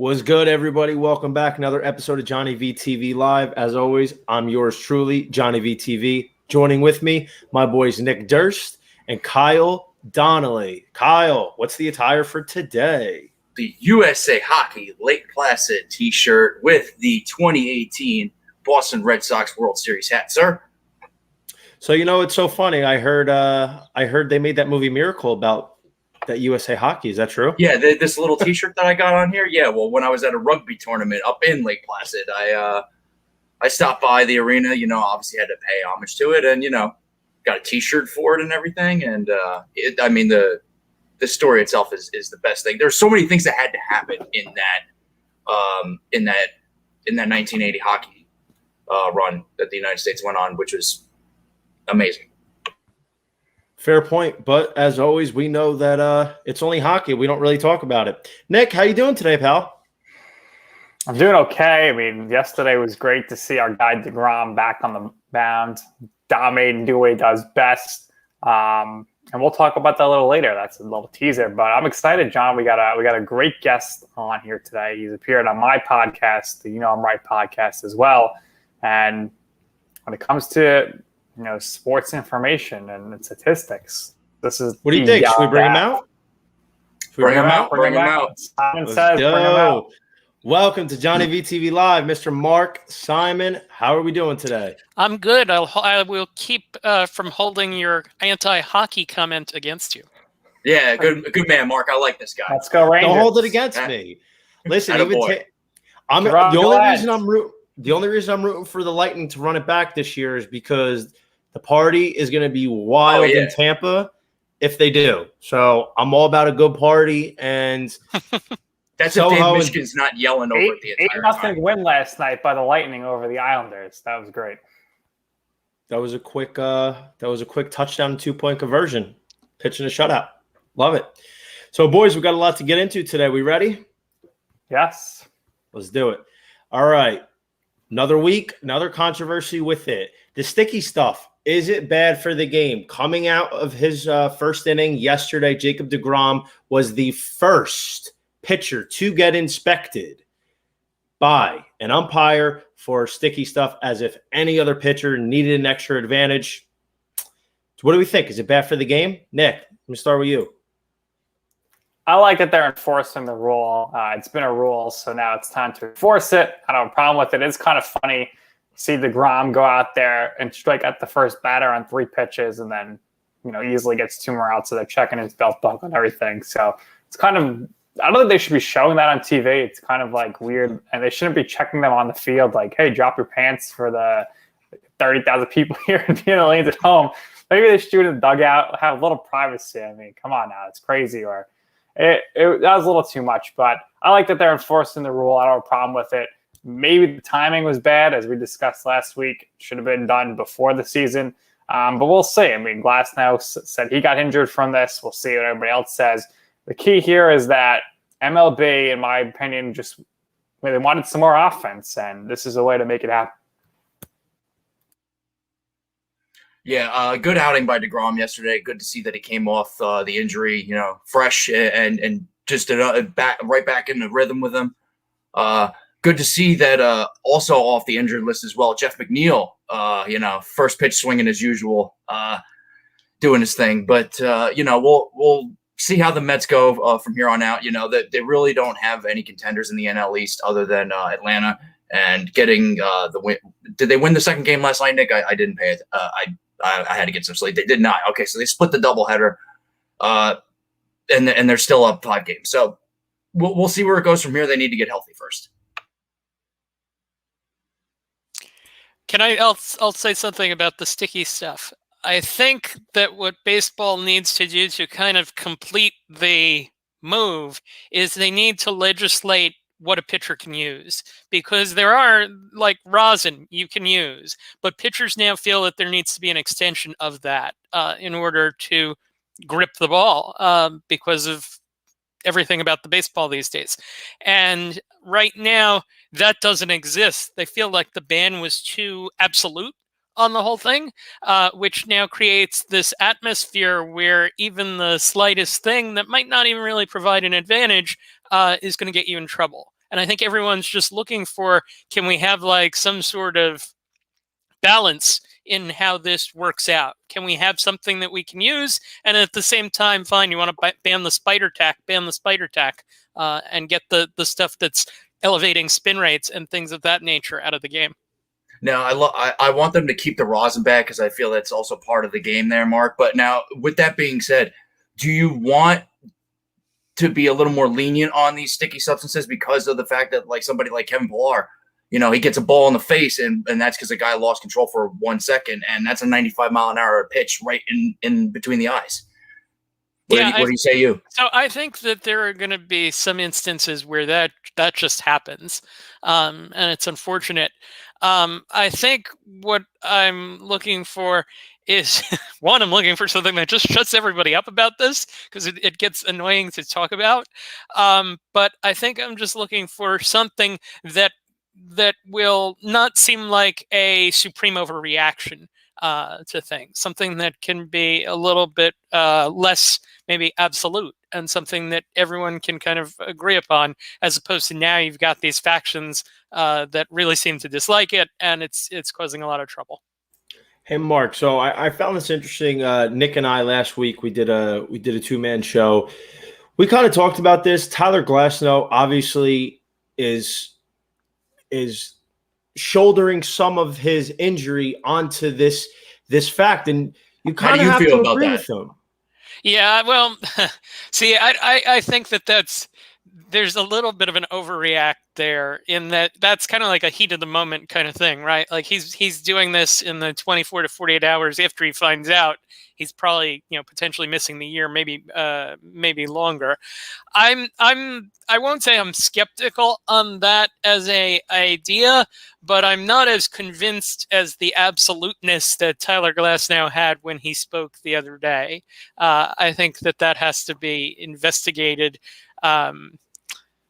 What's good, everybody? Welcome back. Another episode of JohnnyVTV Live. As always, I'm yours truly, JohnnyVTV. Joining with me, my boys Nick Durst and Kyle Donnelly. Kyle, what's the attire for today? The USA Hockey Lake Placid t-shirt with the 2018 Boston Red Sox World Series hat, sir. So, it's so funny. I heard they made that movie Miracle about that USA Hockey. Is that true? Yeah, this little t-shirt that I got on here. Yeah, well, when I was at a rugby tournament up in Lake Placid, I stopped by the arena, obviously had to pay homage to it and, got a t-shirt for it and everything. And the story itself is the best thing. There's so many things that had to happen in that 1980 hockey run that the United States went on, which was amazing. Fair point, but as always, we know that it's only hockey. We don't really talk about it. Nick, how you doing today, pal? I'm doing okay. I mean, yesterday was great to see our guy DeGrom back on the mound, dominate and do what he does best. And we'll talk about that a little later. That's a little teaser, but I'm excited, John. We got a great guest on here today. He's appeared on my podcast, the I'm Right podcast as well. And when it comes to sports information and statistics, this is what do you think? Should we bring him out? Bring him out. Simon says, bring him out. Welcome to JohnnyVTV Live, Mr. Mark Simon. How are we doing today? I'm good. I will keep from holding your anti-hockey comment against you. Yeah, good man, Mark. I like this guy. Let's go Rangers. Don't hold it against me. Listen, the only reason I'm rooting for the Lightning to run it back this year is because the party is going to be wild in Tampa if they do. So I'm all about a good party, and that's if Dave Michigan's not yelling over it the entire time. 8-0 win last night by the Lightning over the Islanders. That was great. That was a quick touchdown 2-point conversion, pitching a shutout. Love it. So, boys, we've got a lot to get into today. We ready? Yes. Let's do it. All right. Another week, another controversy with it. The sticky stuff. Is it bad for the game? Coming out of his first inning yesterday, Jacob deGrom was the first pitcher to get inspected by an umpire for sticky stuff, as if any other pitcher needed an extra advantage. So what do we think? Is it bad for the game? Nick, let me start with you. I like that they're enforcing the rule. It's been a rule, so now it's time to enforce it. I don't have a problem with it. It's kind of funny to see DeGrom go out there and strike at the first batter on 3 pitches and then, easily gets 2 more outs, so they're checking his belt buckle and everything. So it's kind of – I don't think they should be showing that on TV. It's kind of like weird, and they shouldn't be checking them on the field like, hey, drop your pants for the 30,000 people here in the lanes at home. Maybe they should do it in the dugout, have a little privacy. I mean, come on now. It's crazy. Or that was a little too much, but I like that they're enforcing the rule. I don't have a problem with it. Maybe the timing was bad, as we discussed last week. Should have been done before the season, but we'll see. I mean, Glasnow said he got injured from this. We'll see what everybody else says. The key here is that MLB, in my opinion, they wanted some more offense, and this is a way to make it happen. Yeah, good outing by DeGrom yesterday. Good to see that he came off the injury, fresh and just right back in the rhythm with him. Good to see that also off the injured list as well, Jeff McNeil, first pitch swinging as usual, doing his thing. But, we'll see how the Mets go from here on out. That they really don't have any contenders in the NL East other than Atlanta, and getting the win. Did they win the second game last night, Nick? I didn't pay it. I had to get some sleep. They did not. Okay, so they split the doubleheader, and they're still up 5 games. So we'll see where it goes from here. They need to get healthy first. I'll say something about the sticky stuff. I think that what baseball needs to do to kind of complete the move is they need to legislate what a pitcher can use, because there are, like, rosin you can use, but pitchers now feel that there needs to be an extension of that in order to grip the ball because of everything about the baseball these days. And right now, that doesn't exist. They feel like the ban was too absolute on the whole thing, which now creates this atmosphere where even the slightest thing that might not even really provide an advantage is going to get you in trouble. And I think everyone's just looking for, can we have like some sort of balance in how this works out? Can we have something that we can use? And at the same time, fine, you want to ban the spider tack, and get the stuff that's elevating spin rates and things of that nature out of the game. Now, I want them to keep the rosin back because I feel that's also part of the game there, Mark. But now, with that being said, do you want to be a little more lenient on these sticky substances because of the fact that, like, somebody like Kevin Pillar, he gets a ball in the face, and that's because the guy lost control for 1 second, and that's a 95-mile-an-hour pitch right in between the eyes. What do you say, you? So I think that there are going to be some instances where that just happens, and it's unfortunate. I think what I'm looking for is, one, I'm looking for something that just shuts everybody up about this, because it gets annoying to talk about. But I think I'm just looking for something that will not seem like a supreme overreaction to things, something that can be a little bit less maybe absolute, and something that everyone can kind of agree upon, as opposed to now you've got these factions that really seem to dislike it, and it's causing a lot of trouble. Hey, Mark. So I found this interesting. Nick and I last week we did a 2-man show. We kind of talked about this. Tyler Glasnow obviously is shouldering some of his injury onto this fact, and you kind of have to agree with him. Yeah, well, see, I think there's a little bit of an overreact there, in that's kind of like a heat of the moment kind of thing, right? Like he's doing this in the 24 to 48 hours after he finds out he's probably, potentially missing the year, maybe longer. I won't say I'm skeptical on that as a idea, but I'm not as convinced as the absoluteness that Tyler Glasnow had when he spoke the other day. I think that has to be investigated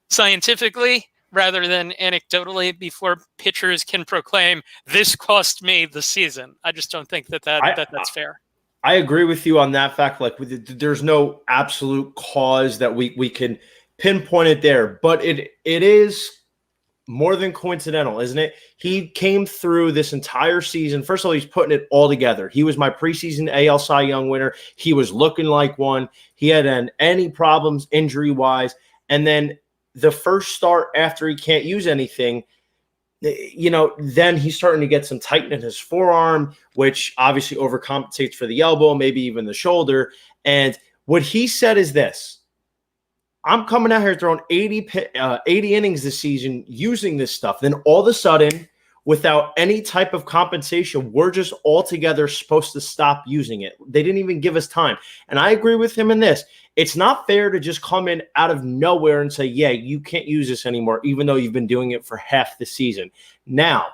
scientifically rather than anecdotally before pitchers can proclaim, this cost me the season. I just don't think that's fair. I agree with you on that fact. Like, there's no absolute cause that we can pinpoint it there, but it is more than coincidental, isn't it? He came through this entire season. First of all, he's putting it all together. He was my preseason AL Cy Young winner. He was looking like one. He hadn't any problems injury-wise. And then the first start after he can't use anything, then he's starting to get some tightening in his forearm, which obviously overcompensates for the elbow, maybe even the shoulder. And what he said is this: I'm coming out here throwing 80 innings this season using this stuff. Then all of a sudden, without any type of compensation, we're just altogether supposed to stop using it. They didn't even give us time. And I agree with him in this. It's not fair to just come in out of nowhere and say, yeah, you can't use this anymore, even though you've been doing it for half the season. Now,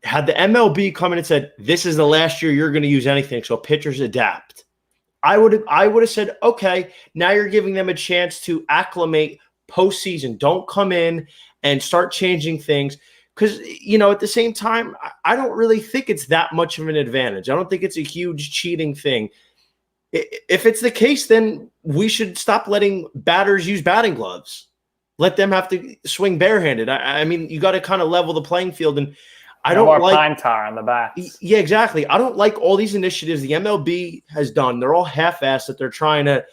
had the MLB come in and said, this is the last year you're going to use anything, so pitchers adapt, I would have said, okay, now you're giving them a chance to acclimate postseason. Don't come in and start changing things. Because, at the same time, I don't really think it's that much of an advantage. I don't think it's a huge cheating thing. If it's the case, then we should stop letting batters use batting gloves. Let them have to swing barehanded. I mean, you got to kind of level the playing field. And I don't like pine tar on the bats. Yeah, exactly. I don't like all these initiatives the MLB has done. They're all half-assed that they're trying to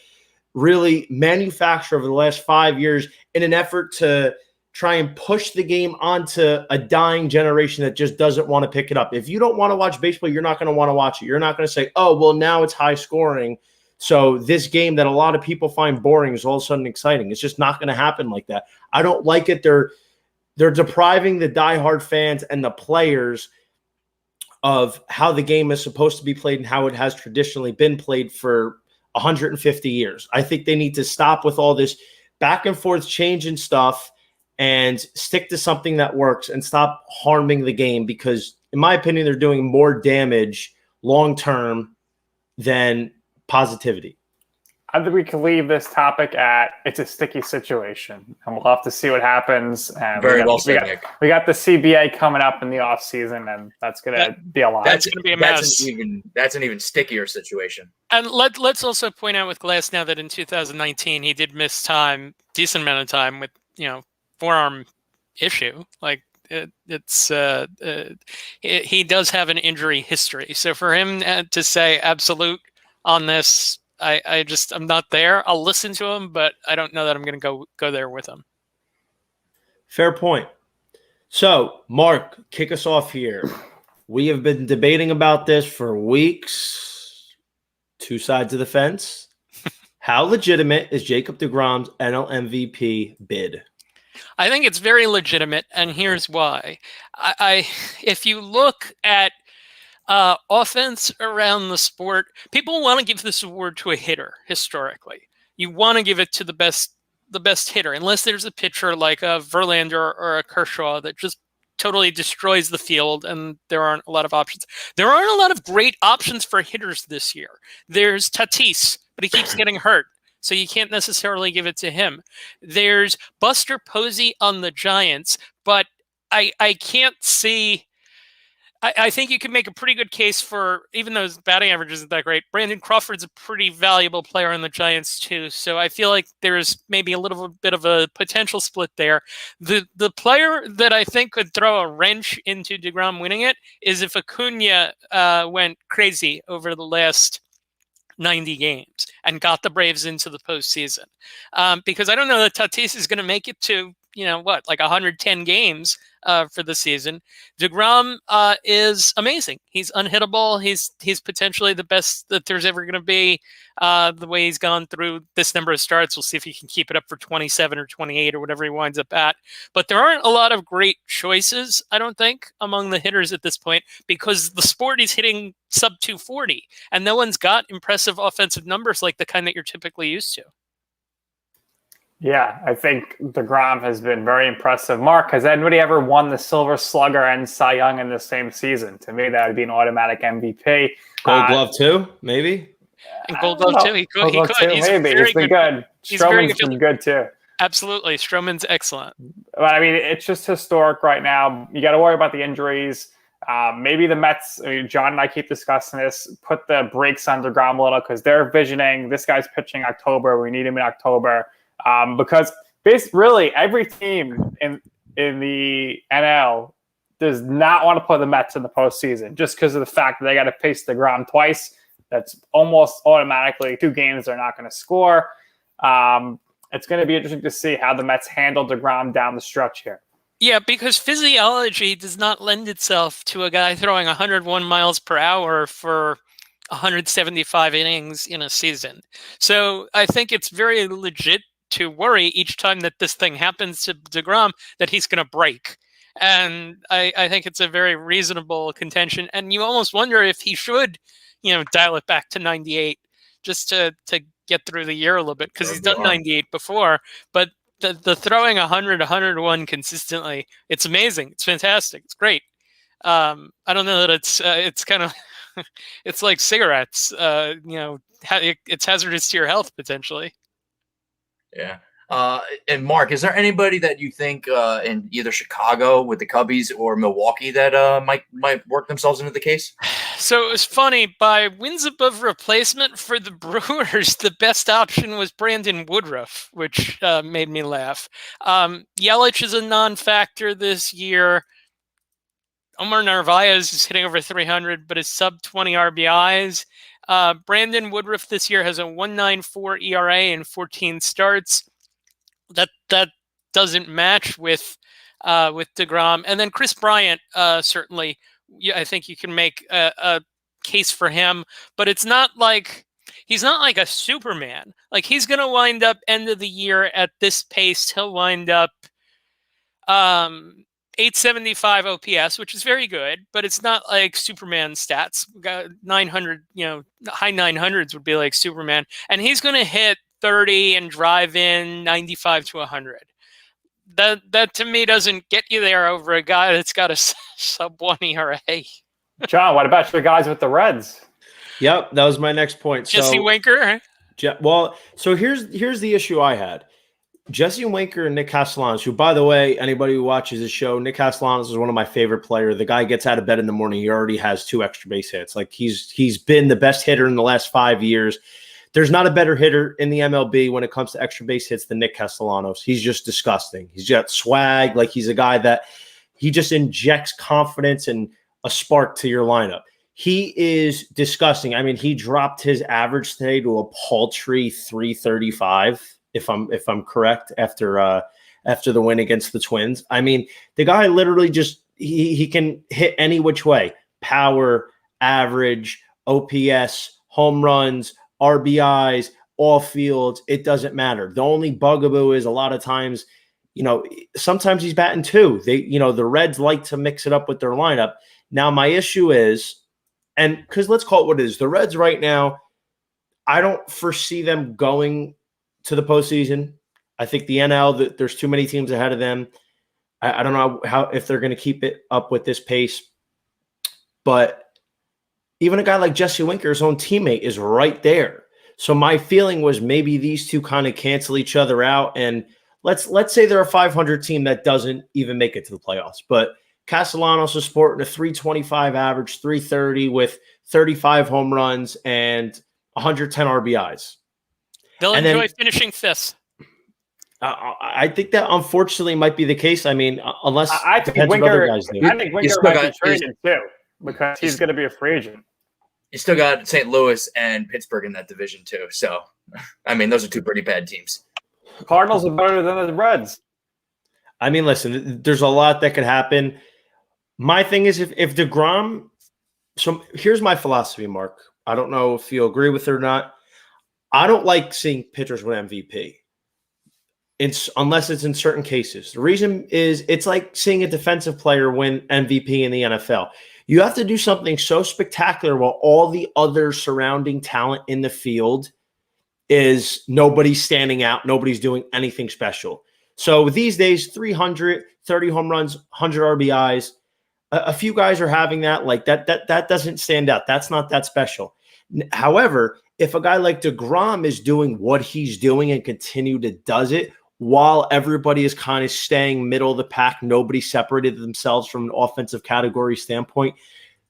really manufacture over the last 5 years in an effort to try and push the game onto a dying generation that just doesn't want to pick it up. If you don't want to watch baseball, you're not going to want to watch it. You're not going to say, oh, well, now it's high scoring, so this game that a lot of people find boring is all of a sudden exciting. It's just not going to happen like that. I don't like it. They're depriving the diehard fans and the players of how the game is supposed to be played and how it has traditionally been played for 150 years. I think they need to stop with all this back and forth changing stuff and stick to something that works and stop harming the game, because in my opinion, they're doing more damage long-term than positivity. I think we can leave this topic at it's a sticky situation, and we'll have to see what happens. And Very well said, Nick. We got the CBA coming up in the off season, and that's going to be a lot. That's going to be a mess. That's an even stickier situation. And let's also point out with Glasnow that in 2019 he did miss time, decent amount of time with forearm issue. Like he does have an injury history. So for him to say absolute on this, I'm not there. I'll listen to him, but I don't know that I'm going to go there with him. Fair point. So, Mark, kick us off here. We have been debating about this for weeks. Two sides of the fence. How legitimate is Jacob deGrom's NL MVP bid? I think it's very legitimate, and here's why. If you look at offense around the sport, people want to give this award to a hitter historically. You want to give it to the best hitter, unless there's a pitcher like a Verlander or a Kershaw that just totally destroys the field, and there aren't a lot of options. There aren't a lot of great options for hitters this year. There's Tatis, but he keeps getting hurt, so you can't necessarily give it to him. There's Buster Posey on the Giants, but I can't see... I think you can make a pretty good case for, even though his batting average isn't that great, Brandon Crawford's a pretty valuable player on the Giants too. So I feel like there's maybe a little bit of a potential split there. The player that I think could throw a wrench into DeGrom winning it is if Acuna went crazy over the last 90 games and got the Braves into the postseason. Because I don't know that Tatis is going to make it to, like 110 games for the season. DeGrom is amazing. He's unhittable. He's potentially the best that there's ever going to be. The way he's gone through this number of starts, we'll see if he can keep it up for 27 or 28 or whatever he winds up at. But there aren't a lot of great choices, I don't think, among the hitters at this point, because the sport is hitting sub 240, and no one's got impressive offensive numbers like the kind that you're typically used to. Yeah, I think DeGrom has been very impressive. Mark, has anybody ever won the Silver Slugger and Cy Young in the same season? To me, that would be an automatic MVP. Gold Glove too, maybe? And Gold Glove too. He could. He's maybe. He's been good. Stroman's been good too. Absolutely. Stroman's excellent. But I mean, it's just historic right now. You got to worry about the injuries. Maybe the Mets, John and I keep discussing this, put the brakes on DeGrom a little because they're visioning this guy's pitching October. We need him in October. Because really every team in the NL does not want to play the Mets in the postseason just because of the fact that they got to face DeGrom twice. That's almost automatically 2 games they're not going to score. It's going to be interesting to see how the Mets handle DeGrom down the stretch here. Yeah, because physiology does not lend itself to a guy throwing 101 miles per hour for 175 innings in a season. So I think it's very legit to worry each time that this thing happens to DeGrom that he's going to break. And I think it's a very reasonable contention. And you almost wonder if he should, dial it back to 98 just to get through the year a little bit, because he's done 98 before. But the throwing 100, 101 consistently, it's amazing. It's fantastic. It's great. I don't know that it's kind of, it's like cigarettes, it's hazardous to your health potentially. Yeah. And Mark, is there anybody that you think in either Chicago with the Cubbies or Milwaukee that might work themselves into the case? So it was funny. By wins above replacement for the Brewers, the best option was Brandon Woodruff, which made me laugh. Yelich is a non-factor this year. Omar Narvaez is hitting over 300, but is sub 20 RBIs. Brandon Woodruff this year has a 1.94 ERA and 14 starts. That doesn't match with DeGrom. And then Chris Bryant, certainly, I think you can make a case for him, but it's not like he's not like a Superman. Like, he's going to wind up end of the year at this pace. He'll wind up 875 OPS, which is very good, but it's not like Superman stats. 900, high 900s would be like Superman. And he's going to hit 30 and drive in 95 to 100. That to me doesn't get you there over a guy that's got a sub 1 ERA. John, what about your guys with the Reds? Yep, that was my next point. Jesse Winker. Well, so here's the issue I had. Jesse Winker and Nick Castellanos, who, by the way, anybody who watches the show, Nick Castellanos is one of my favorite players. The guy gets out of bed in the morning, he already has 2 extra base hits. Like, he's been the best hitter in the last 5 years. There's not a better hitter in the MLB when it comes to extra base hits than Nick Castellanos. He's just disgusting. He's got swag. Like, he's a guy that he just injects confidence and a spark to your lineup. He is disgusting. I mean, he dropped his average today to a paltry 335, if I'm correct, after the win against the Twins. I mean, the guy literally just he can hit any which way. Power, average, OPS, home runs, RBIs, all fields. It doesn't matter. The only bugaboo is a lot of times, sometimes he's batting two. The Reds like to mix it up with their lineup. Now, my issue is, and because let's call it what it is, the Reds right now, I don't foresee them going to the postseason. I think the NL, there's too many teams ahead of them. I don't know if they're going to keep it up with this pace. But even a guy like Jesse Winker, his own teammate, is right there. So my feeling was maybe these two kind of cancel each other out. And let's say they're a 500 team that doesn't even make it to the playoffs. But Castellanos is sporting a 325 average, 330 with 35 home runs and 110 RBIs. They'll enjoy finishing fifth. I think that unfortunately might be the case. I mean, unless I think Winker might be traded too, because he's going to be a free agent. You still got St. Louis and Pittsburgh in that division too. So, I mean, those are two pretty bad teams. Cardinals are better than the Reds. I mean, listen, there's a lot that could happen. My thing is, if DeGrom – so here's my philosophy, Mark. I don't know if you agree with it or not. I don't like seeing pitchers win MVP. Unless it's in certain cases. The reason is it's like seeing a defensive player win MVP in the NFL. You have to do something so spectacular while all the other surrounding talent in the field is nobody's standing out. Nobody's doing anything special. So these days, 300, 30 home runs, 100 RBIs, a few guys are having that. Like that doesn't stand out. That's not that special. However, if a guy like DeGrom is doing what he's doing and continue to does it, while everybody is kind of staying middle of the pack, nobody separated themselves from an offensive category standpoint,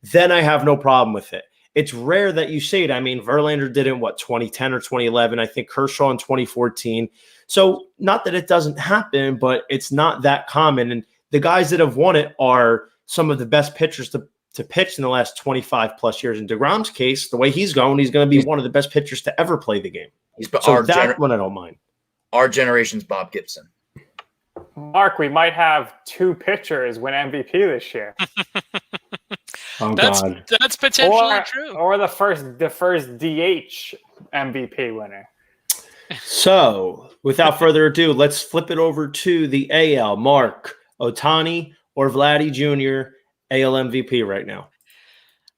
then I have no problem with it. It's rare that you see it. I mean, Verlander did it in 2010 or 2011. I think Kershaw in 2014. So not that it doesn't happen, but it's not that common. And the guys that have won it are some of the best pitchers to pitch in the last 25 plus years. In DeGrom's case, the way he's going to be one of the best pitchers to ever play the game. So that's what I don't mind. Our generation's Bob Gibson. Mark, we might have two pitchers win MVP this year. That's potentially true. Or the first DH MVP winner. So, without further ado, let's flip it over to the AL. Mark, Ohtani or Vladdy Jr., AL MVP right now?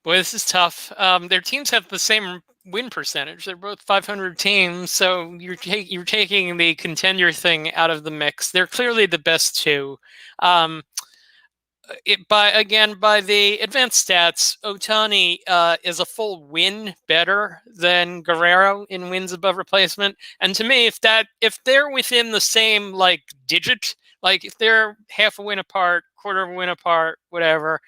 Boy, this is tough. Their teams have the same win percentage. They're both 500 teams, so you're taking the contender thing out of the mix. They're clearly the best two. By the advanced stats, Ohtani is a full win better than Guerrero in wins above replacement. And to me, if they're within the same digit, if they're half a win apart, quarter of a win apart, whatever.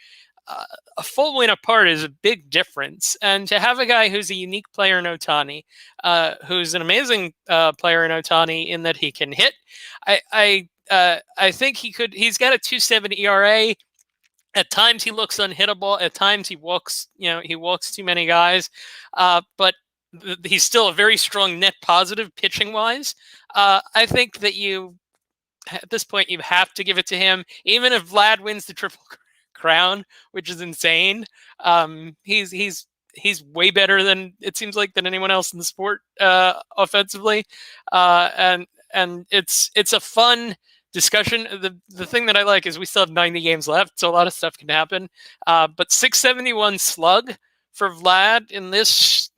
A full win apart is a big difference. And to have a guy who's a unique player in Ohtani, who's an amazing player in Ohtani in that he can hit, I think he's got a 2.7 ERA. At times he looks unhittable. At times he walks too many guys. But he's still a very strong net positive pitching wise. I think that at this point you have to give it to him, even if Vlad wins the Triple Crown, which is insane. He's way better than it seems like than anyone else in the sport offensively, and it's a fun discussion. The thing that I like is we still have 90 games left, so a lot of stuff can happen. But 671 slug for Vlad in this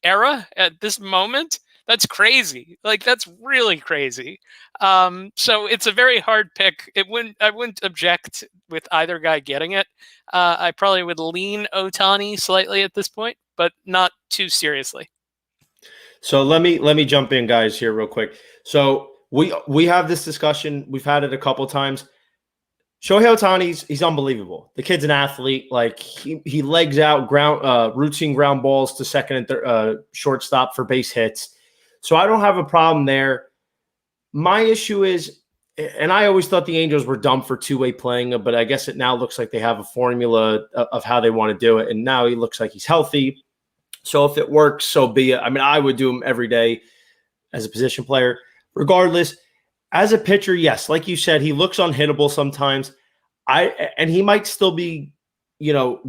era at this moment. That's crazy. That's really crazy. So it's a very hard pick. I wouldn't object with either guy getting it. I probably would lean Ohtani slightly at this point, but not too seriously. So let me jump in, guys, here real quick. So we have this discussion. We've had it a couple times. Shohei Ohtani's he's unbelievable. The kid's an athlete. Like he legs out routine ground balls to second and shortstop for base hits. So I don't have a problem there. My issue is, and I always thought the Angels were dumb for two-way playing, but I guess it now looks like they have a formula of how they want to do it. And now he looks like he's healthy. So if it works, so be it. I mean, I would do him every day as a position player. Regardless, as a pitcher, yes, like you said, he looks unhittable sometimes. And he might still be,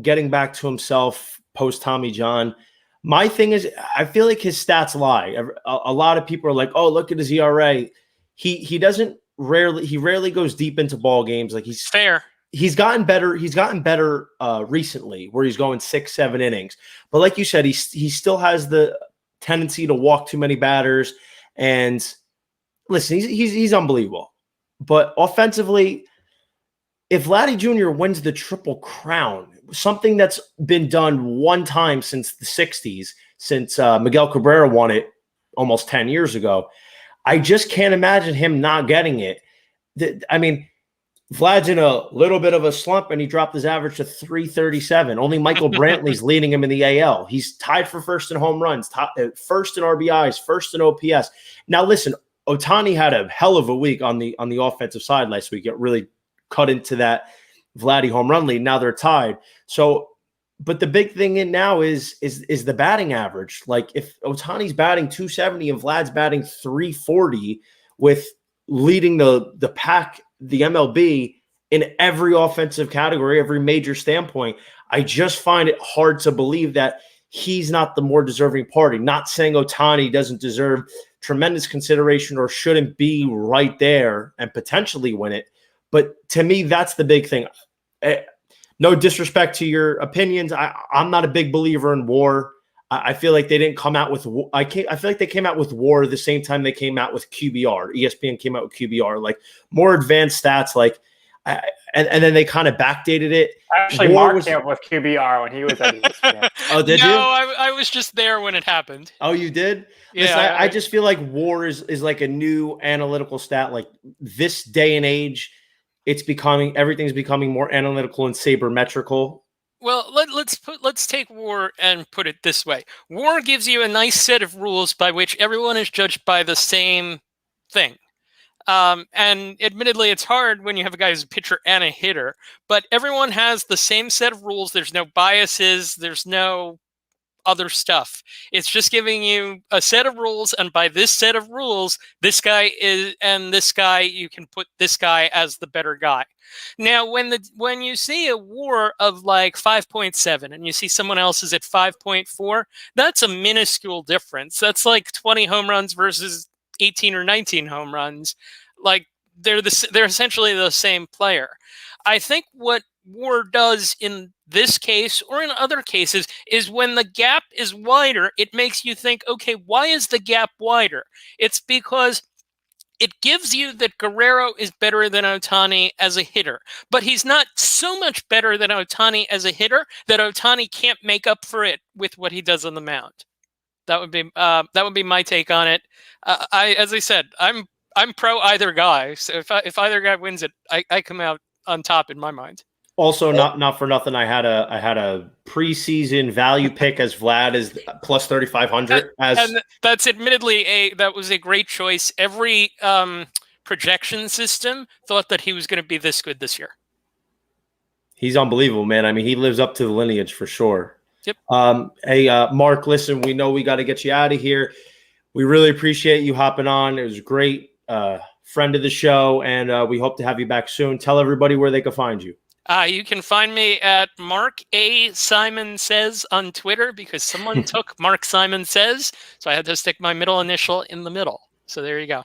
getting back to himself post Tommy John. My thing is, I feel like his stats lie. A lot of people are like, "Oh, look at his ERA." He rarely goes deep into ball games. Like he's fair. He's gotten better. He's gotten better recently, where he's going 6-7 innings. But like you said, he still has the tendency to walk too many batters. And listen, he's unbelievable. But offensively, if Vladdy Jr. wins the Triple Crown, something that's been done one time since the 60s, since Miguel Cabrera won it almost 10 years ago, I just can't imagine him not getting it. I mean, Vlad's in a little bit of a slump, and he dropped his average to 337. Only Michael Brantley's leading him in the AL. He's tied for first in home runs, first in RBIs, first in OPS. Now, listen, Ohtani had a hell of a week on the offensive side last week. It really cut into that Vladdy home run lead. Now they're tied. So, but the big thing in now is the batting average. Like if Ohtani's batting 270 and Vlad's batting 340 with leading the pack, the MLB in every offensive category, every major standpoint, I just find it hard to believe that he's not the more deserving party. Not saying Ohtani doesn't deserve tremendous consideration or shouldn't be right there and potentially win it. But to me, that's the big thing. No disrespect to your opinions. I'm not a big believer in WAR. I feel like they didn't come out with – I feel like they came out with WAR the same time they came out with QBR. ESPN came out with QBR, like more advanced stats. Like, and then they kind of backdated it. Actually, Mark came up with QBR when he was at ESPN. Oh, did you? No, I was just there when it happened. Oh, you did? Yeah. Listen, I just feel like WAR is like a new analytical stat. Like this day and age, everything's becoming more analytical and sabermetrical. Well, let's take WAR and put it this way. WAR gives you a nice set of rules by which everyone is judged by the same thing. And admittedly, it's hard when you have a guy who's a pitcher and a hitter, but everyone has the same set of rules. There's no biases. There's no other stuff. It's just giving you a set of rules, and by this set of rules, this guy is, and this guy, you can put this guy as the better guy. Now, when you see a WAR of like 5.7 and you see someone else is at 5.4, that's a minuscule difference. That's like 20 home runs versus 18 or 19 home runs. Like they're essentially the same player. I think what WAR does in this case or in other cases is when the gap is wider, it makes you think, okay, why is the gap wider? It's because it gives you that Guerrero is better than Ohtani as a hitter, but he's not so much better than Ohtani as a hitter that Ohtani can't make up for it with what he does on the mound. That would be my take on it. As I said, I'm pro either guy. So if either guy wins it, I come out on top in my mind. Also, not for nothing, I had a preseason value pick as Vlad is plus 3,500. And that's admittedly that was a great choice. Every projection system thought that he was going to be this good this year. He's unbelievable, man. I mean, he lives up to the lineage for sure. Yep. Hey, Mark, listen, we know we got to get you out of here. We really appreciate you hopping on. It was great. Friend of the show, and we hope to have you back soon. Tell everybody where they can find you. You can find me at Mark A. Simon Says on Twitter because someone took Mark Simon Says, so I had to stick my middle initial in the middle. So there you go.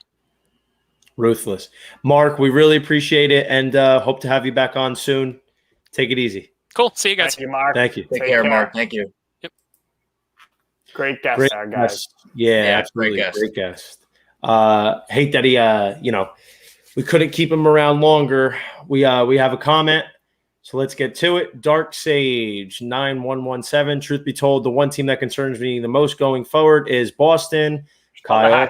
Ruthless. Mark, we really appreciate it, and hope to have you back on soon. Take it easy. Cool. See you guys. Thank you, Mark. Thank you. Take care, Mark. Thank you. Yep. Great guest Great there, guys. guest. Yeah, absolutely. Great guest. Hate that he, we couldn't keep him around longer. We have a comment. So let's get to it. Dark Sage 9117. Truth be told, the one team that concerns me the most going forward is Boston. Kyle.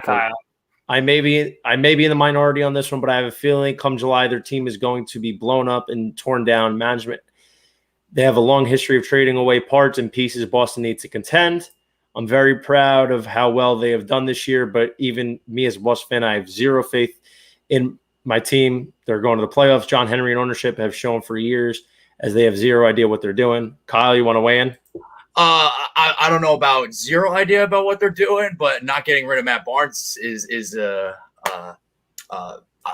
I may be in the minority on this one, but I have a feeling come July their team is going to be blown up and torn down. Management, they have a long history of trading away parts and pieces Boston needs to contend. I'm very proud of how well they have done this year, but even me as a Boston fan, I have zero faith in my team. They're going to the playoffs. John Henry and ownership have shown for years as they have zero idea what they're doing. Kyle, you want to weigh in? I don't know about zero idea about what they're doing, but not getting rid of Matt Barnes is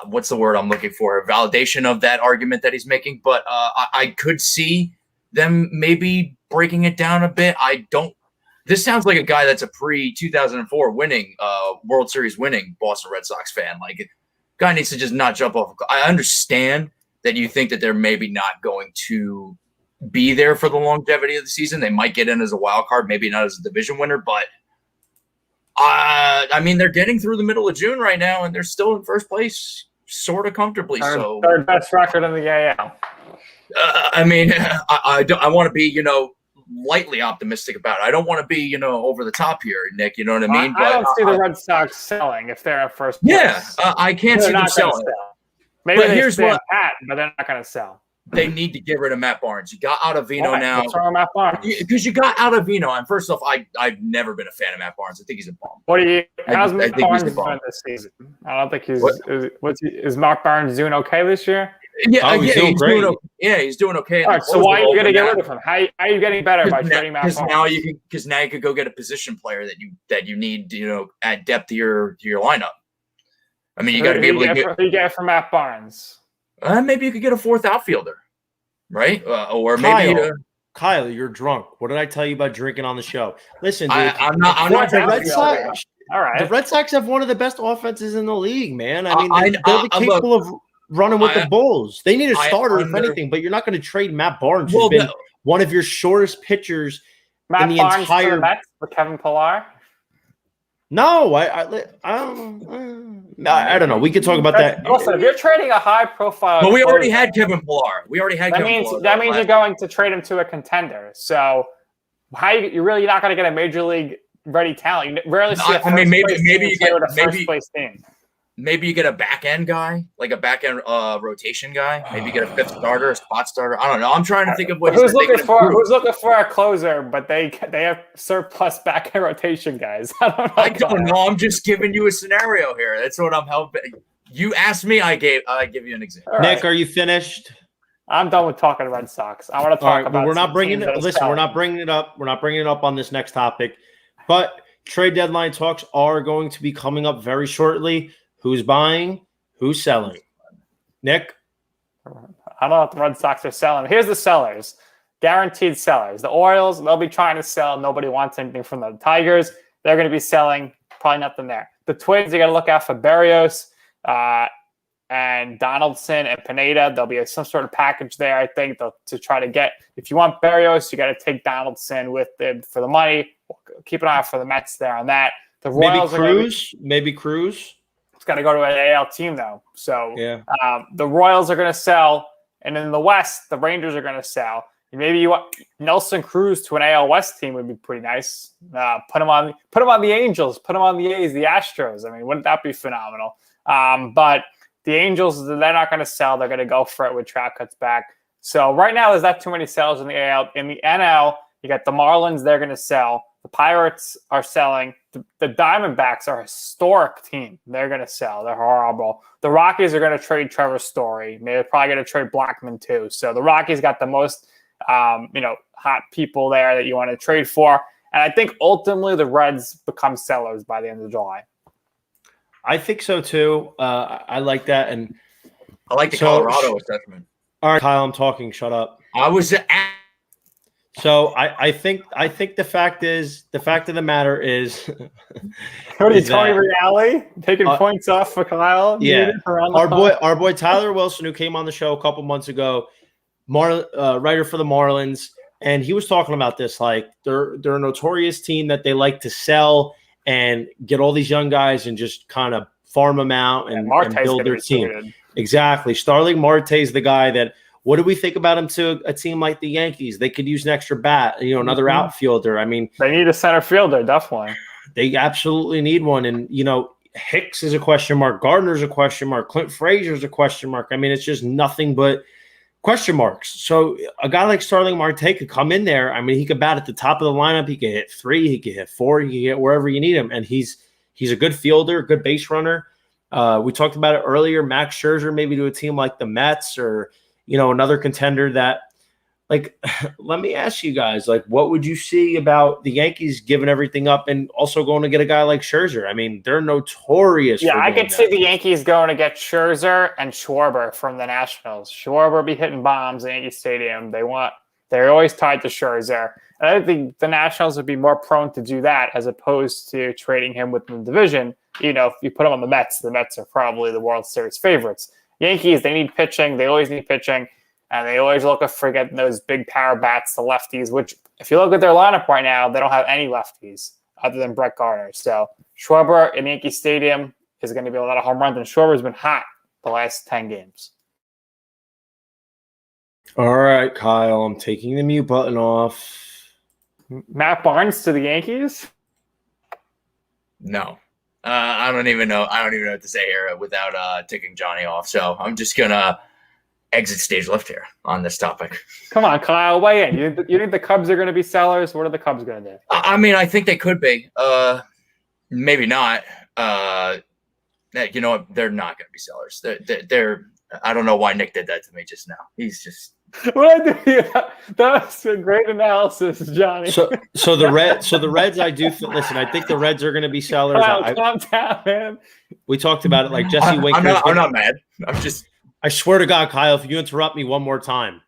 what's the word I'm looking for? A validation of that argument that he's making. But I could see them maybe breaking it down a bit. This sounds like a guy that's a pre-2004 winning World Series winning Boston Red Sox fan. Like, guy needs to just not jump off. I understand that you think that they're maybe not going to be there for the longevity of the season. They might get in as a wild card, maybe not as a division winner, but I mean, they're getting through the middle of June right now, and they're still in first place, sort of comfortably. Third best record in the AL. I mean, I want to be, lightly optimistic about it. I don't want to be, over the top here, Nick. You know what I mean? I don't see the Red Sox selling if they're at first place. Yeah, I can't see them selling. Maybe but they here's stand pat, but they're not going to sell. They need to get rid of Matt Barnes. You got Ottavino now. What's wrong with Matt Barnes? Because you got Ottavino, and first off, I've never been a fan of Matt Barnes. I think he's a bum. How's Matt Barnes doing this season? I don't think he's. Is Mark Barnes doing okay this year? Yeah, he's doing great. He's doing okay. All right, so why are you going to get rid of him? How are you getting better by trading Matt Barnes? Because now you could go get a position player that you need, add depth to your lineup. I mean, you got to be able to get. Who you get from Matt Barnes? Maybe you could get a fourth outfielder, right? Or maybe Kyle, you're drunk. What did I tell you about drinking on the show? Listen, dude, I'm not. The Red Sox. All right. The Red Sox have one of the best offenses in the league, man. I mean, they're capable of running with the Bulls. They need a starter, if anything, but you're not going to trade Matt Barnes, who's been one of your shortest pitchers in the Barnes entire. For the Mets with Kevin Pillar. No, I don't know. We could talk about that. Listen, if you're trading a high-profile, but we already had Kevin Pillar. That means you're going to trade him to a contender. So you're not going to get a major league ready talent. You rarely see maybe you get a first place team. Maybe you get a back end guy, like a back end rotation guy. Maybe you get a fifth starter, a spot starter. I don't know. I'm trying to think of who's looking for a closer, but they have surplus back end rotation guys. I don't know. I'm just giving you a scenario here. That's what I'm helping. You asked me, I give you an example. Nick, are you finished? I'm done with talking Red Sox. I want to talk about. We're not bringing it. Listen, we're not bringing it up. We're not bringing it up on this next topic, but trade deadline talks are going to be coming up very shortly. Who's buying? Who's selling? Nick? I don't know if the Red Sox are selling. Here's the sellers. Guaranteed sellers. The Orioles, they'll be trying to sell. Nobody wants anything from the Tigers. They're going to be selling. Probably nothing there. The Twins, you got to look out for Berrios and Donaldson and Pineda. There'll be some sort of package there, I think, to try to get. If you want Berrios, you got to take Donaldson with them for the money. Keep an eye out for the Mets there on that. The Royals maybe Cruz. It's got to go to an AL team, though. So yeah. The Royals are going to sell. And in the West, the Rangers are going to sell. Maybe you want Nelson Cruz to an AL West team would be pretty nice. Put him on the Angels. Put him on the A's, the Astros. I mean, wouldn't that be phenomenal? But the Angels, they're not going to sell. They're going to go for it with Trout cuts back. So right now, there's not too many sales in the AL. In the NL, you got the Marlins. They're going to sell. The Pirates are selling. The Diamondbacks are a historic team. They're going to sell. They're horrible. The Rockies are going to trade Trevor Story. They're probably going to trade Blackmon too. So the Rockies got the most, hot people there that you want to trade for. And I think ultimately the Reds become sellers by the end of July. I think so too. I like that, and I like the Colorado assessment. All right, Kyle, I'm talking. Shut up. I was. So I think the fact of the matter is, what are you, Tony Reale taking points off for Kyle? Yeah, our boy Tyler Wilson, who came on the show a couple months ago, writer for the Marlins, and he was talking about this. Like they're a notorious team that they like to sell and get all these young guys and just kind of farm them out and build their team. Exactly, Starling Marte is the guy that. What do we think about him to a team like the Yankees? They could use an extra bat, another outfielder. I mean, they need a center fielder, definitely. They absolutely need one. And, Hicks is a question mark. Gardner's a question mark. Clint Frazier's a question mark. I mean, it's just nothing but question marks. So a guy like Starling Marte could come in there. I mean, he could bat at the top of the lineup. He could hit 3. He could hit 4. He could get wherever you need him. And he's a good fielder, good base runner. We talked about it earlier. Max Scherzer maybe to a team like the Mets or, another contender that, like, let me ask you guys, like, what would you see about the Yankees giving everything up and also going to get a guy like Scherzer? I mean, they're notorious. Yeah, I could see the Yankees going to get Scherzer and Schwarber from the Nationals. Schwarber be hitting bombs at Yankee Stadium. They're always tied to Scherzer. And I think the Nationals would be more prone to do that as opposed to trading him within the division. If you put him on the Mets are probably the World Series favorites. Yankees, they need pitching. They always need pitching. And they always look for getting those big power bats, the lefties, which if you look at their lineup right now, they don't have any lefties other than Brett Gardner. So Schwarber in Yankee Stadium is going to be a lot of home runs, and Schwarber's been hot the last 10 games. All right, Kyle, I'm taking the mute button off. Matt Barnes to the Yankees? No. I don't even know. I don't even know what to say here without taking Johnny off. So I'm just going to exit stage left here on this topic. Come on, Kyle, weigh in. You think the Cubs are going to be sellers? What are the Cubs going to do? I mean, I think they could be. Maybe not. You know what? They're not going to be sellers. They're. I don't know why Nick did that to me just now. He's just. What I do? That was a great analysis, Johnny. So the Reds, I do listen. I think the Reds are going to be sellers. Kyle, calm down, man. We talked about it, like Jesse Winker. I'm not mad. I'm just. I swear to God, Kyle, if you interrupt me one more time.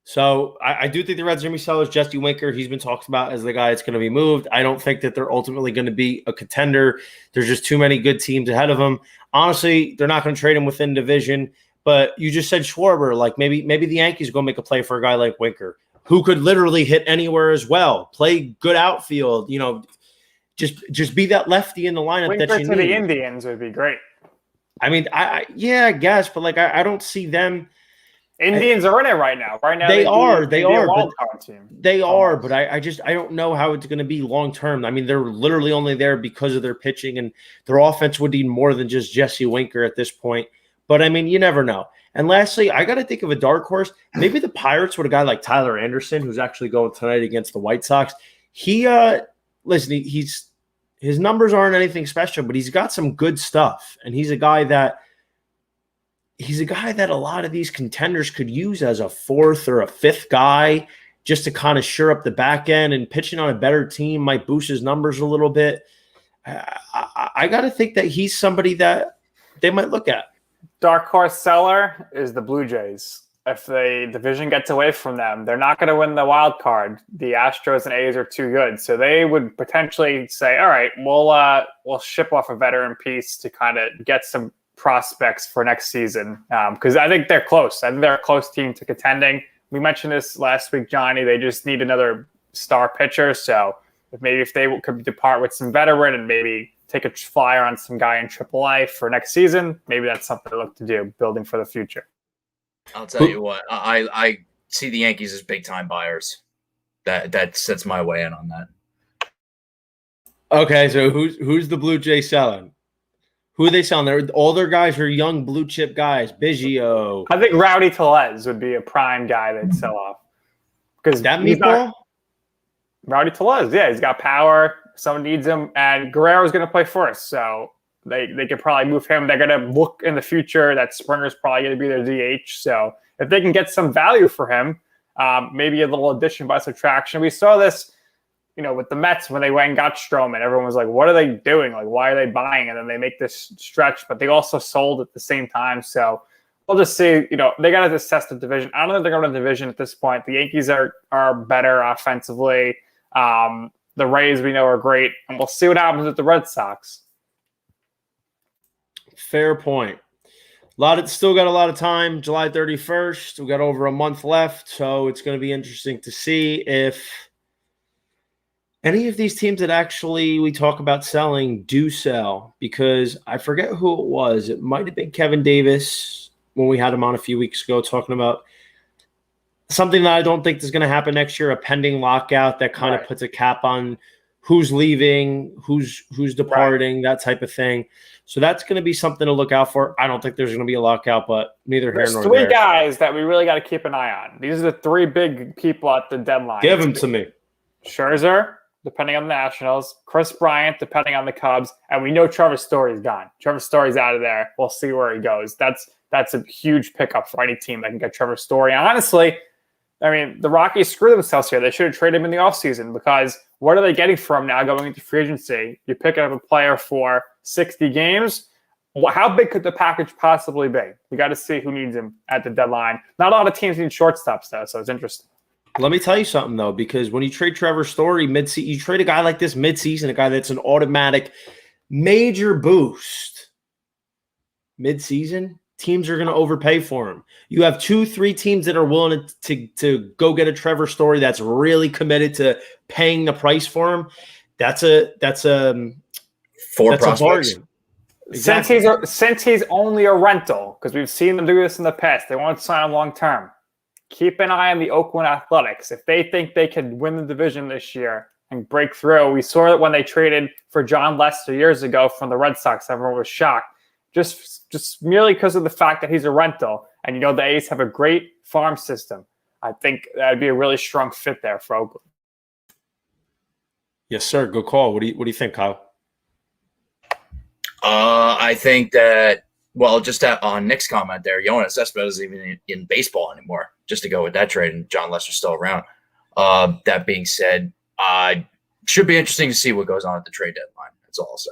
So I do think the Reds are going to be sellers. Jesse Winker, he's been talked about as the guy that's going to be moved. I don't think that they're ultimately going to be a contender. There's just too many good teams ahead of them. Honestly, they're not going to trade him within division. But you just said Schwarber. Like maybe the Yankees go make a play for a guy like Winker, who could literally hit anywhere as well. Play good outfield. Just be that lefty in the lineup Winker that you to need. The Indians would be great. I mean, I guess, but like I don't see them. Indians are in it right now. Right now, they are. But I don't know how it's going to be long term. I mean, they're literally only there because of their pitching, and their offense would need more than just Jesse Winker at this point. But I mean, you never know. And lastly, I got to think of a dark horse. Maybe the Pirates with a guy like Tyler Anderson, who's actually going tonight against the White Sox. His numbers aren't anything special, but he's got some good stuff. And he's a guy that a lot of these contenders could use as a 4th or a 5th guy just to kind of shore up the back end, and pitching on a better team might boost his numbers a little bit. I got to think that he's somebody that they might look at. Dark horse seller is the Blue Jays. If the division gets away from them, they're not going to win the wild card. The Astros and A's are too good. So they would potentially say, all right, we'll ship off a veteran piece to kind of get some prospects for next season. Because I think they're close. I think they're a close team to contending. We mentioned this last week, Johnny. They just need another star pitcher. So if they could depart with some veteran and maybe take a flyer on some guy in AAA for next season, maybe that's something to look to do, building for the future. I'll tell you what, I see the Yankees as big time buyers. That sets my way in on that. Okay, so who's the Blue Jays selling? Who are they selling? All their guys are young blue chip guys. Biggio. I think Rowdy Tellez would be a prime guy they'd sell off. Because that meatball? Rowdy Tellez, yeah, he's got power. Someone needs him, and Guerrero's going to play first, so they could probably move him. They're going to look in the future that Springer's probably going to be their DH. So if they can get some value for him, maybe a little addition by subtraction. We saw this, with the Mets when they went and got Stroman. Everyone was like, what are they doing? Like, why are they buying? And then they make this stretch, but they also sold at the same time. So we'll just see, they got to assess the division. I don't think they're going to the division at this point. The Yankees are better offensively. The Rays we know are great, and we'll see what happens with the Red Sox. Fair point. Still got a lot of time. July 31st. We got over a month left, so it's going to be interesting to see if any of these teams that actually we talk about selling do sell, because I forget who it was. It might have been Kevin Davis when we had him on a few weeks ago talking about something that I don't think is going to happen next year, a pending lockout that kind of puts a cap on who's leaving, who's departing, that type of thing. So that's going to be something to look out for. I don't think there's going to be a lockout, but neither here nor there. There's 3 guys that we really got to keep an eye on. These are the 3 big people at the deadline. Give them to me. Scherzer, depending on the Nationals. Chris Bryant, depending on the Cubs. And we know Trevor Story's gone. Trevor Story's out of there. We'll see where he goes. That's a huge pickup for any team that can get Trevor Story. And honestly, I mean, the Rockies screw themselves here. They should have traded him in the offseason because what are they getting from now going into free agency? You're picking up a player for 60 games. How big could the package possibly be? We got to see who needs him at the deadline. Not a lot of teams need shortstops, though, so it's interesting. Let me tell you something, though, because when you trade Trevor Story you trade a guy like this midseason, a guy that's an automatic major boost midseason, teams are going to overpay for him. You have 2-3 teams that are willing to go get a Trevor Story that's really committed to paying the price for him. That's a 4 prospects. bargain. Exactly. Since he's only a rental, because we've seen them do this in the past, they won't sign him long term. Keep an eye on the Oakland Athletics. If they think they can win the division this year and break through, we saw it when they traded for John Lester years ago from the Red Sox. Everyone was shocked. Just merely because of the fact that he's a rental. And you know the A's have a great farm system. I think that'd be a really strong fit there for Oakland. Yes, sir. Good call. What do you think, Kyle? I think that, well, just on Nick's comment there, Yoenis Cespedes isn't even in baseball anymore, just to go with that trade, and John Lester's still around. That being said, should be interesting to see what goes on at the trade deadline. That's all I'll say.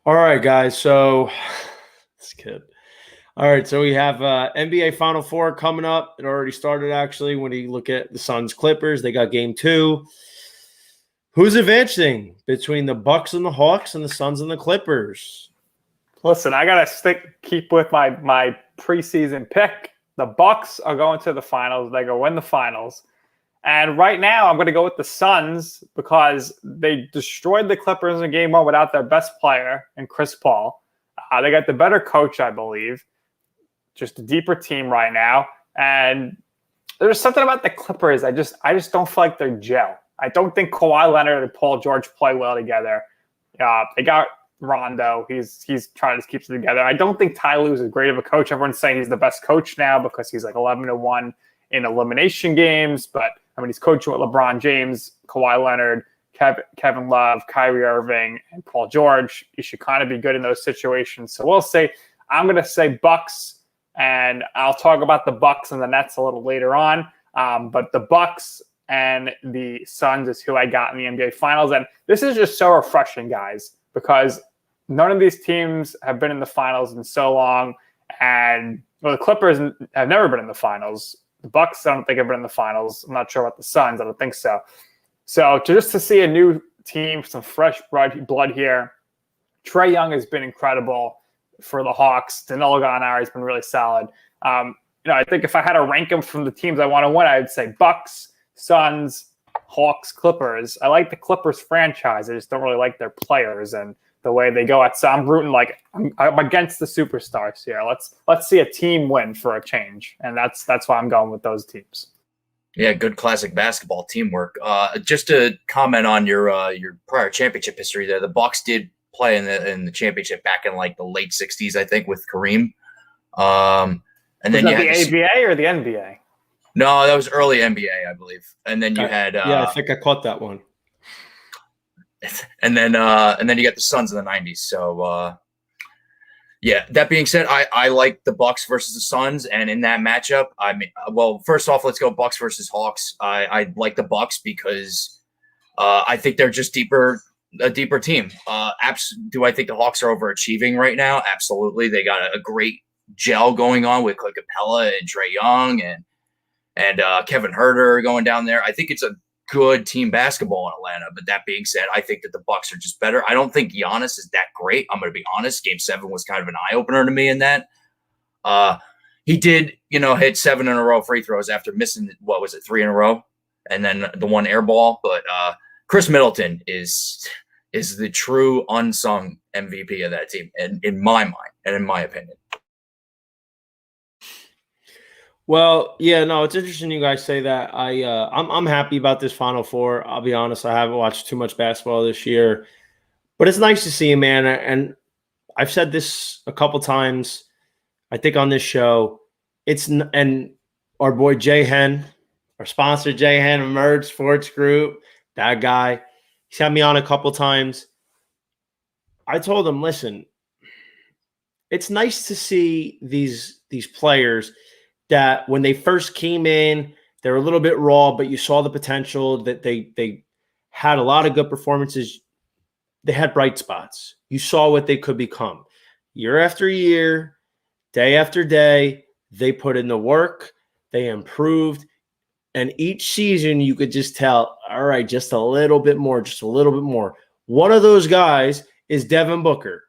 All right, guys. So this kid. All right, so we have NBA Final Four coming up. It already started, actually. When you look at the Suns Clippers, they got game 2. Who's advancing between the Bucks and the Hawks and the Suns and the Clippers? Listen, I gotta keep with my preseason pick. The Bucks are going to the finals. They're gonna win the finals. And right now, I'm going to go with the Suns because they destroyed the Clippers in game 1 without their best player in Chris Paul. They got the better coach, I believe. Just a deeper team right now. And there's something about the Clippers. I just don't feel like they're gel. I don't think Kawhi Leonard and Paul George play well together. They got Rondo. He's trying to keep it together. I don't think Ty Lue is as great of a coach. Everyone's saying he's the best coach now because he's like 11-1 in elimination games. But I mean, he's coaching with LeBron James, Kawhi Leonard, Kevin Love, Kyrie Irving, and Paul George. He should kind of be good in those situations. So we'll say, I'm going to say Bucks, and I'll talk about the Bucks and the Nets a little later on. But the Bucks and the Suns is who I got in the NBA Finals. And this is just so refreshing, guys, because none of these teams have been in the finals in so long. And the Clippers have never been in the finals. The Bucks, I don't think, have been in the finals. I'm not sure about the Suns. I don't think so. So just to see a new team, some fresh blood here. Trae Young has been incredible for the Hawks. Danilo Gallinari has been really solid. I think if I had to rank them from the teams I want to win, I would say Bucks, Suns, Hawks, Clippers. I like the Clippers franchise. I just don't really like their players and the way they go at. So I'm rooting I'm against the superstars here. Let's see a team win for a change, and that's why I'm going with those teams. Yeah, good classic basketball teamwork. Just to comment on your prior championship history there, the Bucks did play in the championship back in like the late '60s, I think, with Kareem. And then you had the ABA or the NBA. No, that was early NBA, I believe. And then you had I think I caught that one. And then you got the Suns in the '90s. So yeah. That being said, I like the Bucks versus the Suns, and in that matchup, I mean, well, first off, let's go Bucks versus Hawks. I like the Bucks because I think they're just a deeper team. Do I think the Hawks are overachieving right now? Absolutely. They got a great gel going on with Clint Capella and Trae Young and Kevin Huerter going down there. I think it's a good team basketball in Atlanta. But that being said, I think that the Bucks are just better. I don't think Giannis is that great. I'm going to be honest. Game 7 was kind of an eye opener to me in that. He did, hit 7 in a row free throws after missing, 3 in a row, and then the 1 air ball. But Chris Middleton is the true unsung MVP of that team, in my mind and in my opinion. Well, yeah, no, it's interesting you guys say that. I'm happy about this Final Four. I'll be honest, I haven't watched too much basketball this year, but it's nice to see him, man. And I've said this a couple times, I think on this show. And our boy Jay Hen, our sponsor Jay Hen, Emerge Sports Group, that guy, he's had me on a couple times. I told him, listen, it's nice to see these players that when they first came in, they're a little bit raw, but you saw the potential that they had a lot of good performances. They had bright spots. You saw what they could become. Year after year, day after day, they put in the work, they improved, and each season you could just tell, all right, just a little bit more, just a little bit more. One of those guys is Devin Booker.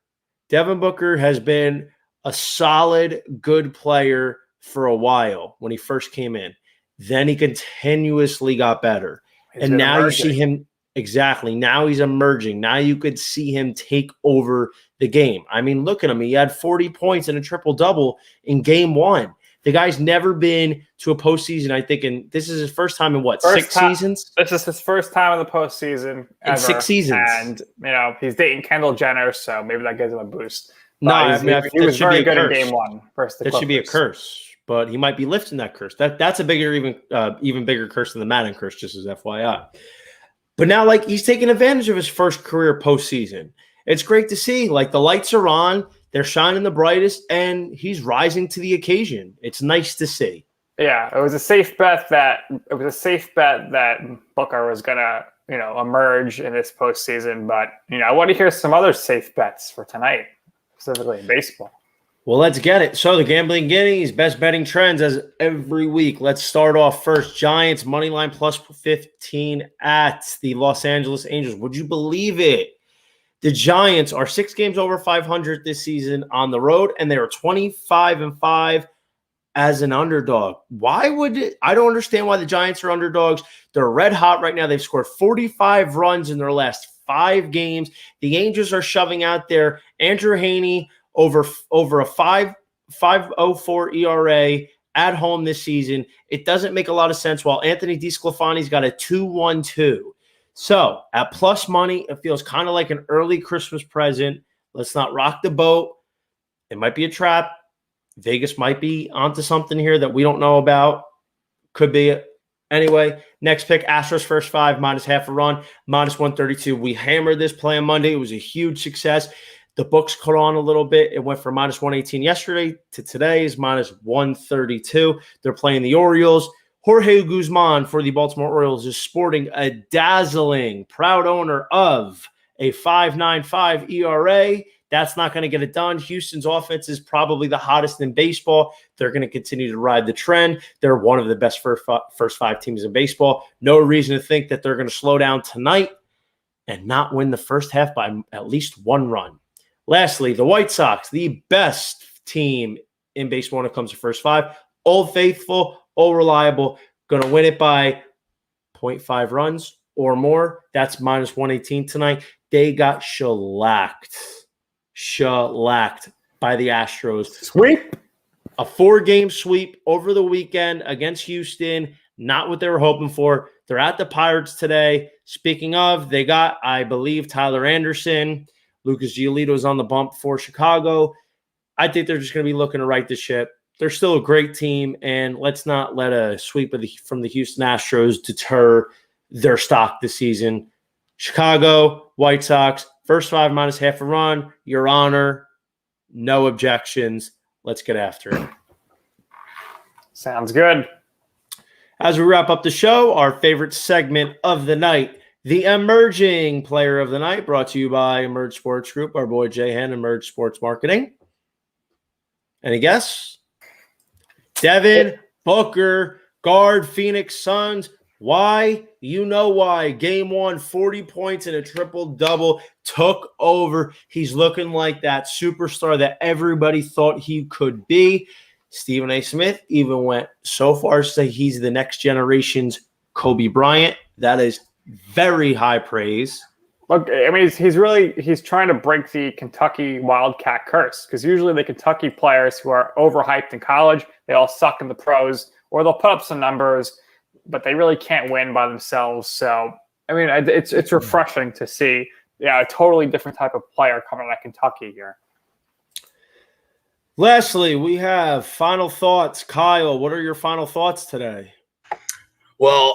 Devin Booker has been a solid, good player for a while when he first came in. Then he continuously got better. And now emerging. You see him, exactly. Now he's emerging. Now you could see him take over the game. I mean, look at him. He had 40 points and a triple-double in game one. The guy's never been to a postseason, I think, and this is his first time in what, six seasons? This is his first time in the postseason in 6 seasons. And, he's dating Kendall Jenner, so maybe that gives him a boost. No, I mean, he was very good in game one. That should be a curse, but he might be lifting that curse. That's a bigger, even bigger curse than the Madden curse, just as FYI. But now, he's taking advantage of his first career postseason. It's great to see. The lights are on. They're shining the brightest, and he's rising to the occasion. It's nice to see. Yeah, it was a safe bet that Booker was gonna, emerge in this postseason. But I want to hear some other safe bets for tonight, specifically in baseball. Well, let's get it. So the Gambling Guineas, best betting trends as every week. Let's start off first. Giants moneyline plus 15 at the Los Angeles Angels. Would you believe it? The Giants are 6 games over 500 this season on the road, and they are 25-5 as an underdog. I don't understand why the Giants are underdogs. They're red hot right now. They've scored 45 runs in their last 5 games. The Angels are shoving out there Andrew Heaney over a 5.04 ERA at home this season. It doesn't make a lot of sense. While Anthony DeSclafani's got a 2.12. So at plus money, it feels kind of like an early Christmas present. Let's not rock the boat. It might be a trap. Vegas might be onto something here that we don't know about. Could be. Anyway, next pick, Astros first 5, minus half a run, minus 132. We hammered this play on Monday. It was a huge success. The books caught on a little bit. It went from minus 118 yesterday to today's minus 132. They're playing the Orioles. Jorge Guzman for the Baltimore Orioles is sporting a dazzling, proud owner of a 5.95 ERA. That's not going to get it done. Houston's offense is probably the hottest in baseball. They're going to continue to ride the trend. They're one of the best first 5 teams in baseball. No reason to think that they're going to slow down tonight and not win the first half by at least 1 run. Lastly, the White Sox, the best team in baseball when it comes to first 5. Old Faithful, all reliable, going to win it by 0.5 runs or more. That's minus 118 tonight. They got shellacked by the Astros. Sweep. A 4-game sweep over the weekend against Houston. Not what they were hoping for. They're at the Pirates today. Speaking of, they got, I believe, Tyler Anderson. Lucas Giolito's on the bump for Chicago. I think they're just going to be looking to right the ship. They're still a great team, and let's not let a sweep from the Houston Astros deter their stock this season. Chicago, White Sox, first 5 minus half a run. Your Honor, no objections. Let's get after it. Sounds good. As we wrap up the show, our favorite segment of the night, the Emerging Player of the Night, brought to you by Emerge Sports Group, our boy Jay Hen, Emerge Sports Marketing. Any guess? Devin Booker, guard, Phoenix Suns. Why? You know why. Game 1, 40 points and a triple-double, took over. He's looking like that superstar that everybody thought he could be. Stephen A. Smith even went so far as to say he's the next generation's Kobe Bryant. That is very high praise. Look, I mean, he's trying to break the Kentucky Wildcat curse, because usually the Kentucky players who are overhyped in college, they all suck in the pros, or they'll put up some numbers, but they really can't win by themselves. So, I mean, it's refreshing to see, a totally different type of player coming out of Kentucky here. Lastly, we have final thoughts. Kyle, what are your final thoughts today? Well,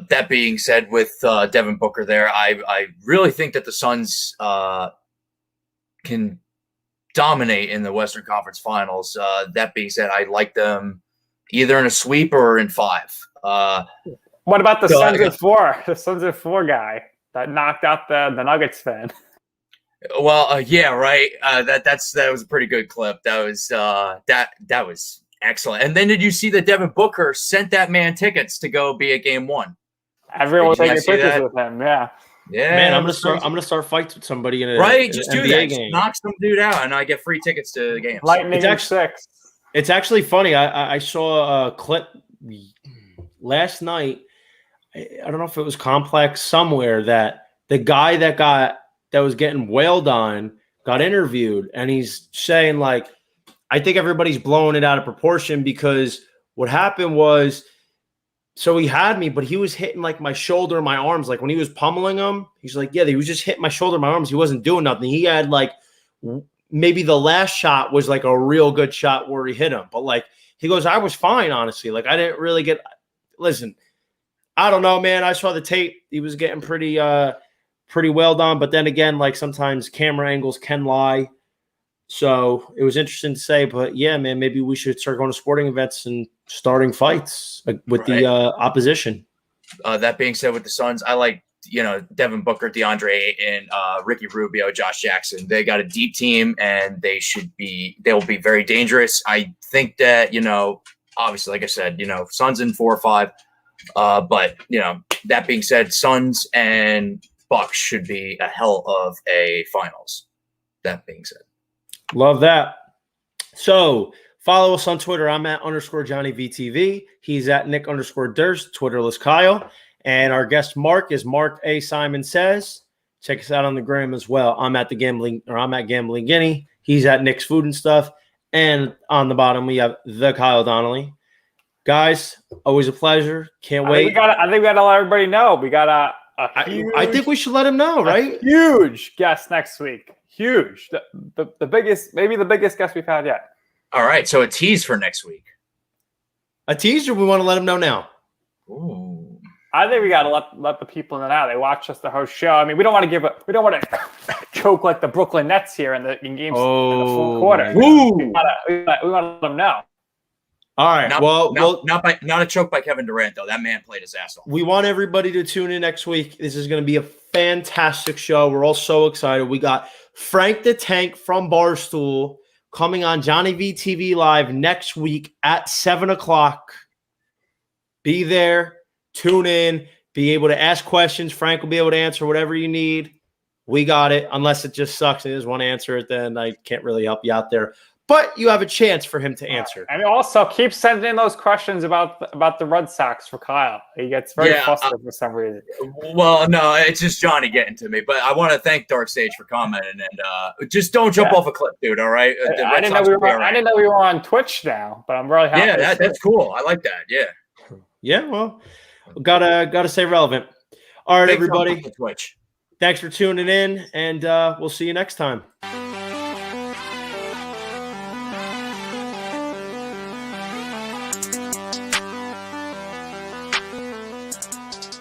that being said, with Devin Booker there, I really think that the Suns can dominate in the Western Conference Finals. That being said, I like them either in a sweep or in 5. What about the Suns at 4? The Suns at 4 guy that knocked out the Nuggets fan. Well, yeah, right. That was a pretty good clip. That was excellent. And then did you see that Devin Booker sent that man tickets to go be at Game 1? Everyone was taking pictures with him. Yeah. Yeah, man, I'm gonna start fights with somebody in a just an do NBA that. game. Just knock some dude out, and I get free tickets to the games. Lightning in 6. It's actually funny. I saw a clip last night. I don't know if it was Complex somewhere that the guy that was getting wailed on got interviewed, and he's saying, like, I think everybody's blowing it out of proportion, because what happened was, so he had me, but he was hitting like my shoulder and my arms. Like when he was pummeling him, he's like, yeah, he was just hitting my shoulder and my arms. He wasn't doing nothing. He had like, maybe the last shot was like a real good shot where he hit him. But like, he goes, I was fine, honestly. Like I didn't really listen, I don't know, man. I saw the tape. He was getting pretty well done. But then again, like sometimes camera angles can lie. So it was interesting to say, but yeah, man, maybe we should start going to sporting events and starting fights with the opposition. That being said, with the Suns, I like, Devin Booker, DeAndre Ayton, Ricky Rubio, Josh Jackson. They got a deep team, and they'll be very dangerous. I think that, obviously, like I said, Suns in 4 or 5. But, that being said, Suns and Bucks should be a hell of a finals. That being said. Love that. So follow us on Twitter. I'm at _JohnnyVTV. He's at Nick_Durst, Twitterless Kyle. And our guest Mark is Mark A. Simon Says. Check us out on the gram as well. I'm at Gambling Guinea. He's at Nick's Food and Stuff. And on the bottom, we have the Kyle Donnelly. Guys, always a pleasure. Can't wait. I think we got to let everybody know. We got a huge, I think we should let him know, right? Huge guest next week. Huge. The biggest, maybe the biggest guest we've had yet. All right. So a tease for next week. A teaser, we want to let him know now. Ooh. I think we got to let the people know now. They watch us the host show. I mean, we don't want to choke like the Brooklyn Nets here in games in the full quarter. Woo. We want to let them know. All right. Not a choke by Kevin Durant, though. That man played his ass off. We want everybody to tune in next week. This is going to be a fantastic show. We're all so excited. We got Frank the Tank from Barstool coming on JohnnyVTV Live next week at 7:00. Be there, tune in, be able to ask questions. Frank will be able to answer whatever you need. We got it. Unless it just sucks and he doesn't want to answer it, then I can't really help you out there. But you have a chance for him to answer. And also keep sending in those questions about the Red Sox for Kyle. He gets very flustered for some reason. Well, no, it's just Johnny getting to me. But I want to thank Dark Stage for commenting, and just don't jump off a cliff, dude. All right. I didn't know we were on Twitch now, but I'm really happy. Yeah, that's cool. I like that. Yeah. Yeah. Well, gotta stay relevant. All right, everybody. Twitch. Thanks for tuning in, and we'll see you next time.